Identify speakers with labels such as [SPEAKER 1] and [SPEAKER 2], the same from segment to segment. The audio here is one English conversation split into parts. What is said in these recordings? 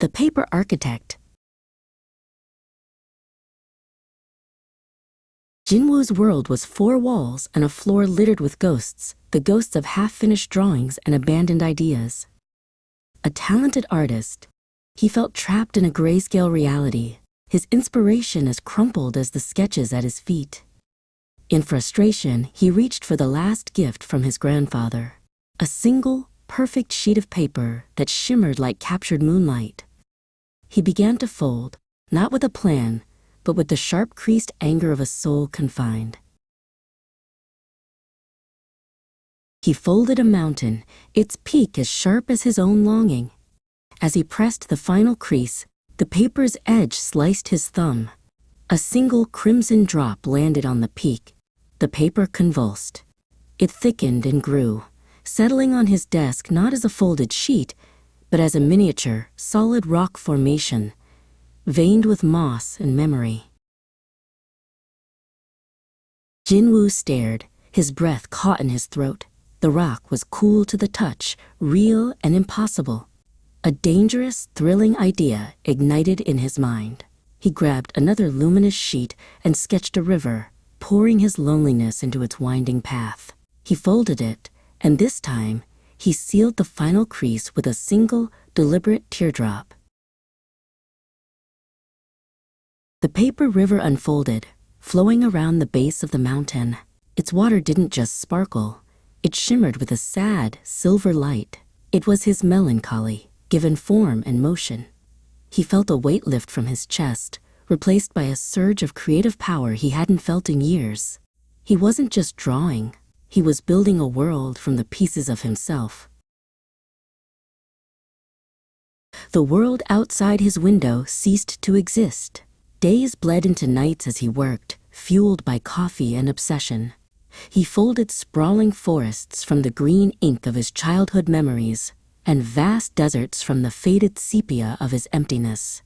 [SPEAKER 1] The Paper Architect. Jinwoo's world was 4 walls and a floor littered with ghosts, the ghosts of half-finished drawings and abandoned ideas. A talented artist, he felt trapped in a grayscale reality, his inspiration as crumpled as the sketches at his feet. In frustration, he reached for the last gift from his grandfather, a single, perfect sheet of paper that shimmered like captured moonlight. He began to fold, not with a plan, but with the sharp creased anger of a soul confined. He folded a mountain, its peak as sharp as his own longing. As he pressed the final crease, the paper's edge sliced his thumb. A single crimson drop landed on the peak. The paper convulsed. It thickened and grew, settling on his desk not as a folded sheet, but as a miniature, solid rock formation, veined with moss and memory. Jinwoo stared, his breath caught in his throat. The rock was cool to the touch, real and impossible. A dangerous, thrilling idea ignited in his mind. He grabbed another luminous sheet and sketched a river, pouring his loneliness into its winding path. He folded it, and this time, he sealed the final crease with a single, deliberate teardrop. The paper river unfolded, flowing around the base of the mountain. Its water didn't just sparkle, it shimmered with a sad, silver light. It was his melancholy, given form and motion. He felt a weight lift from his chest, replaced by a surge of creative power he hadn't felt in years. He wasn't just drawing, he was building a world from the pieces of himself. The world outside his window ceased to exist. Days bled into nights as he worked, fueled by coffee and obsession. He folded sprawling forests from the green ink of his childhood memories, and vast deserts from the faded sepia of his emptiness.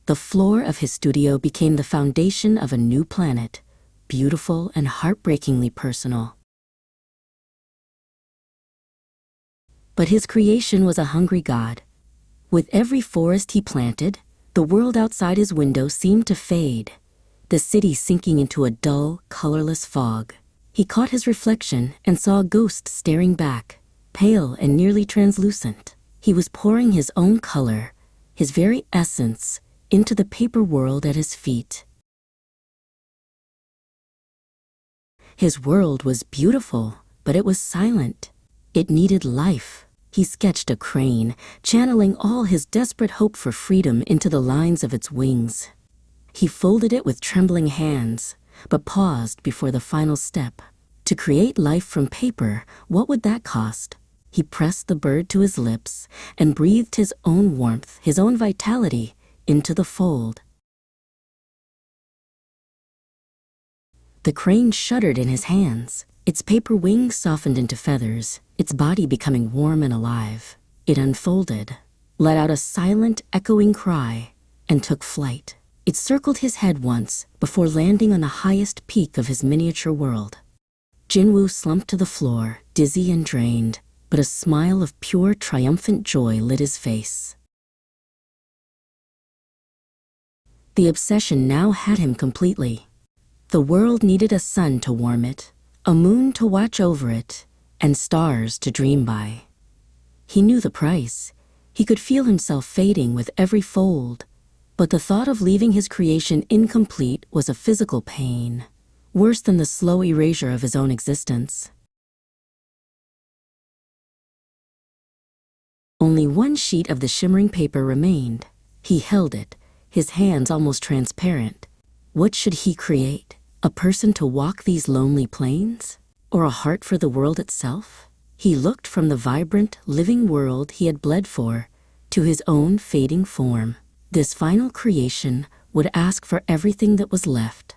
[SPEAKER 1] The floor of his studio became the foundation of a new planet, beautiful and heartbreakingly personal. But his creation was a hungry god. With every forest he planted, the world outside his window seemed to fade, the city sinking into a dull, colorless fog. He caught his reflection and saw a ghost staring back, pale and nearly translucent. He was pouring his own color, his very essence, into the paper world at his feet. His world was beautiful, but it was silent. It needed life. He sketched a crane, channeling all his desperate hope for freedom into the lines of its wings. He folded it with trembling hands, but paused before the final step. To create life from paper, what would that cost? He pressed the bird to his lips and breathed his own warmth, his own vitality, into the fold. The crane shuddered in his hands. Its paper wings softened into feathers, its body becoming warm and alive. It unfolded, let out a silent, echoing cry, and took flight. It circled his head once before landing on the highest peak of his miniature world. Jinwoo slumped to the floor, dizzy and drained, but a smile of pure, triumphant joy lit his face. The obsession now had him completely. The world needed a sun to warm it, a moon to watch over it, and stars to dream by. He knew the price. He could feel himself fading with every fold, but the thought of leaving his creation incomplete was a physical pain, worse than the slow erasure of his own existence. Only one sheet of the shimmering paper remained. He held it, his hands almost transparent. What should he create? A person to walk these lonely plains? Or a heart for the world itself? He looked from the vibrant, living world he had bled for to his own fading form. This final creation would ask for everything that was left.